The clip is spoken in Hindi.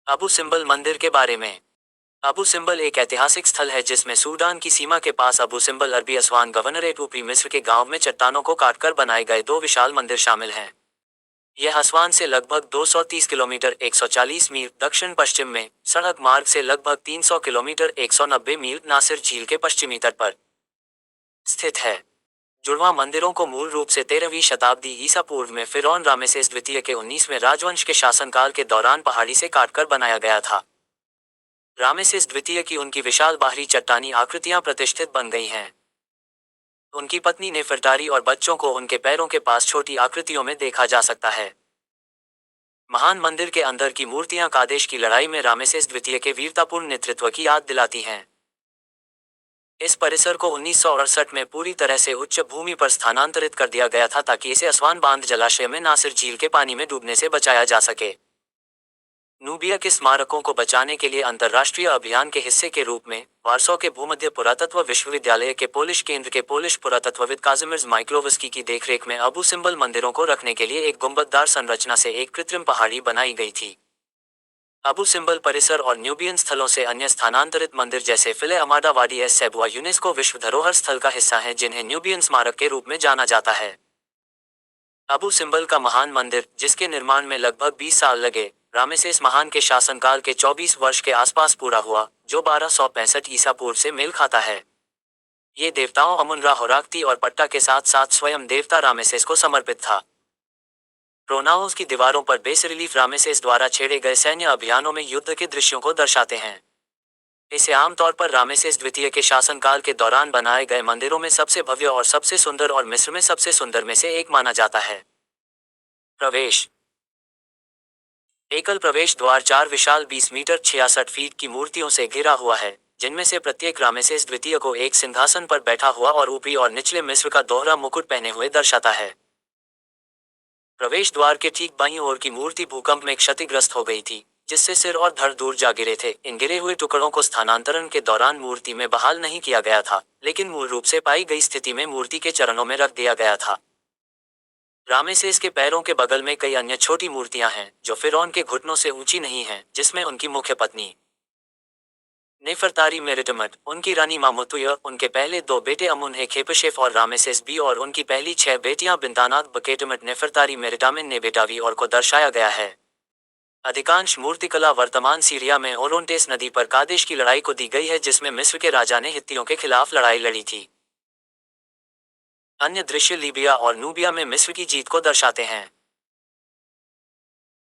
अबू सिम्बल मंदिर के बारे में। अबू सिम्बल एक ऐतिहासिक स्थल है जिसमें सूडान की सीमा के पास अबू सिम्बल अरबी असवान गवर्नरेट ऊपरी मिस्र के गांव में चट्टानों को काटकर बनाए गए दो विशाल मंदिर शामिल हैं। यह असवान से लगभग 230 किलोमीटर 140 मील दक्षिण पश्चिम में, सड़क मार्ग से लगभग 300 किलोमीटर 190 मील नासिर झील के पश्चिमी तट पर स्थित है। जुड़वां मंदिरों को मूल रूप से 13वीं शताब्दी ईसा पूर्व में फिरौन रामेसेस द्वितीय के 19वें राजवंश के शासनकाल के दौरान पहाड़ी से काटकर बनाया गया था। रामेसेस द्वितीय की उनकी विशाल बाहरी चट्टानी आकृतियां प्रतिष्ठित बन गई हैं। उनकी पत्नी नेफरटारी और बच्चों को उनके पैरों के पास छोटी आकृतियों में देखा जा सकता है। महान मंदिर के अंदर की मूर्तियां कादेश की लड़ाई में रामेसेस द्वितीय के वीरतापूर्ण नेतृत्व की याद दिलाती हैं। इस परिसर को 1968 में पूरी तरह से उच्च भूमि पर स्थानांतरित कर दिया गया था ताकि इसे असवान बांध जलाशय में नासिर झील के पानी में डूबने से बचाया जा सके। नूबिया के स्मारकों को बचाने के लिए अंतर्राष्ट्रीय अभियान के हिस्से के रूप में वार्सो के भूमध्य पुरातत्व विश्वविद्यालय के पोलिश केंद्र के पोलिश पुरातत्वविद काजिमिर्स माइक्लोवस्की की देखरेख में अबू सिम्बल मंदिरों को रखने के लिए एक गुंबददार संरचना से एक कृत्रिम पहाड़ी बनाई गई थी। अबू सिम्बल परिसर और न्यूबियन स्थलों से अन्य स्थानांतरित मंदिर जैसे फिले अमाडा वाडी एस सेबुआ यूनेस्को विश्व धरोहर स्थल का हिस्सा हैं जिन्हें न्यूबियन स्मारक के रूप में जाना जाता है। अबू सिम्बल का महान मंदिर, जिसके निर्माण में लगभग 20 साल लगे, रामेसेस महान के शासनकाल के 24 वर्ष के आसपास पूरा हुआ, जो 1265 ईसा पूर्व से मेल खाता है। ये देवताओं अमुन-रा होराक्ती और पट्टा के साथ साथ स्वयं देवता रामेसेस को समर्पित था। प्रोनाओस की दीवारों पर बेस रिलीफ रामेसेस द्वारा छेड़े गए सैन्य अभियानों में युद्ध के दृश्यों को दर्शाते हैं। इसे आमतौर पर रामेसेस द्वितीय के शासनकाल के दौरान बनाए गए मंदिरों में सबसे भव्य और सबसे सुंदर और मिस्र में सबसे सुंदर में से एक माना जाता है। प्रवेश। एकल प्रवेश द्वार 4 विशाल 20 मीटर 66 फीट की मूर्तियों से घिरा हुआ है, जिनमें से प्रत्येक रामेसेस द्वितीय को एक सिंहासन पर बैठा हुआ और ऊपरी और निचले मिस्र का दोहरा मुकुट पहने हुए दर्शाता है। प्रवेश द्वार के ठीक बाईं ओर की मूर्ति भूकंप में क्षतिग्रस्त हो गई थी, जिससे सिर और धड़ दूर जा गिरे थे। इन गिरे हुए टुकड़ों को स्थानांतरण के दौरान मूर्ति में बहाल नहीं किया गया था, लेकिन मूल रूप से पाई गई स्थिति में मूर्ति के चरणों में रख दिया गया था। रामेसेस के पैरों के बगल में कई अन्य छोटी मूर्तियां हैं, जो फिरौन के घुटनों से ऊंची नहीं हैं, जिसमें उनकी मुख्य पत्नी नेफरतारी मेरिटमट, उनकी रानी मामुतुय, उनके पहले 2 बेटे अमुन्हे खेपशेफ और रामेसेस बी और उनकी पहली 6 बेटियां बिंतानात बकेटमट नेफरतारी मेरिटामिन नेबेटावी और को दर्शाया गया है। अधिकांश मूर्तिकला वर्तमान सीरिया में ओरोंटेस नदी पर कादेश की लड़ाई को दी गई है, जिसमें मिस्र के राजा ने हित्तियों के खिलाफ लड़ाई लड़ी थी। अन्य दृश्य लीबिया और नूबिया में मिस्र की जीत को दर्शाते हैं।